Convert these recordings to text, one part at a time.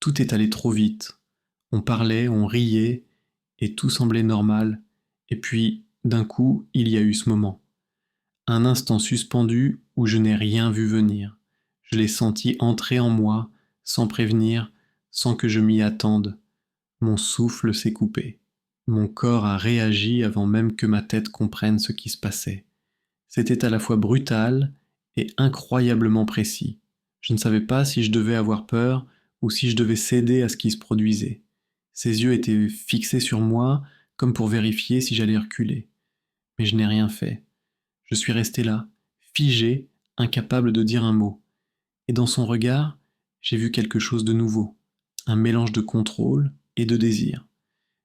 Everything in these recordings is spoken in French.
Tout est allé trop vite. On parlait, on riait, et tout semblait normal. Et puis, d'un coup, il y a eu ce moment. Un instant suspendu où je n'ai rien vu venir. Je l'ai senti entrer en moi, sans prévenir, sans que je m'y attende. Mon souffle s'est coupé. Mon corps a réagi avant même que ma tête comprenne ce qui se passait. C'était à la fois brutal et incroyablement précis. Je ne savais pas si je devais avoir peur ou si je devais céder à ce qui se produisait. Ses yeux étaient fixés sur moi comme pour vérifier si j'allais reculer. Mais je n'ai rien fait. Je suis resté là, figé, incapable de dire un mot. Et dans son regard, j'ai vu quelque chose de nouveau. Un mélange de contrôle et de désir.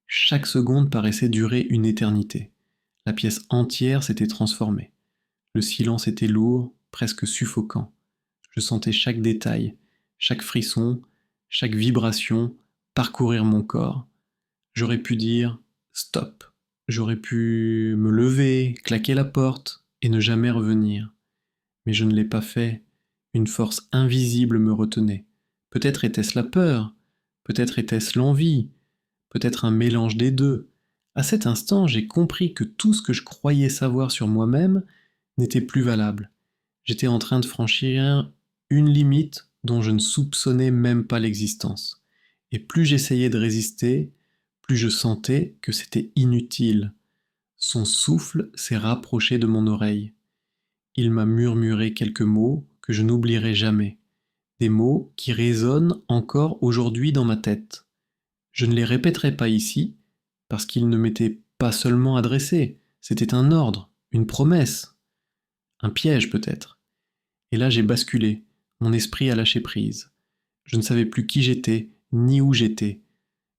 Chaque seconde paraissait durer une éternité. La pièce entière s'était transformée. Le silence était lourd, presque suffocant. Je sentais chaque détail, chaque frisson, chaque vibration parcourir mon corps. J'aurais pu dire stop. J'aurais pu me lever, claquer la porte et ne jamais revenir. Mais je ne l'ai pas fait. Une force invisible me retenait. Peut-être était-ce la peur, peut-être était-ce l'envie, peut-être un mélange des deux. À cet instant, j'ai compris que tout ce que je croyais savoir sur moi-même n'était plus valable. J'étais en train de franchir une limite dont je ne soupçonnais même pas l'existence. Et plus j'essayais de résister, plus je sentais que c'était inutile. Son souffle s'est rapproché de mon oreille. Il m'a murmuré quelques mots que je n'oublierai jamais. Des mots qui résonnent encore aujourd'hui dans ma tête. Je ne les répéterai pas ici, parce qu'ils ne m'étaient pas seulement adressés, c'était un ordre, une promesse, un piège peut-être. Et là j'ai basculé, mon esprit a lâché prise. Je ne savais plus qui j'étais, ni où j'étais.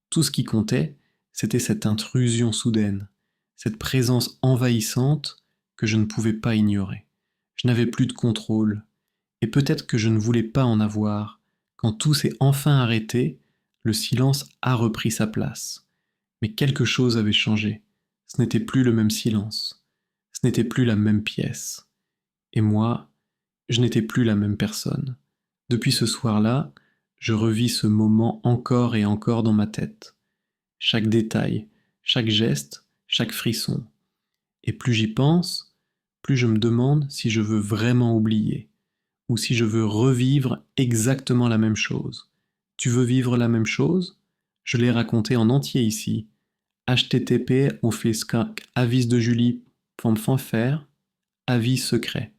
Tout ce qui comptait, c'était cette intrusion soudaine, cette présence envahissante que je ne pouvais pas ignorer. Je n'avais plus de contrôle, et peut-être que je ne voulais pas en avoir. Quand tout s'est enfin arrêté, le silence a repris sa place. Mais quelque chose avait changé. Ce n'était plus le même silence. Ce n'était plus la même pièce. Et moi, je n'étais plus la même personne. Depuis ce soir-là, je revis ce moment encore et encore dans ma tête. Chaque détail, chaque geste, chaque frisson. Et plus j'y pense, plus je me demande si je veux vraiment oublier, ou si je veux revivre exactement la même chose. Tu veux vivre la même chose? Je l'ai raconté en entier ici. http://avis de Julie.fr, avis secret.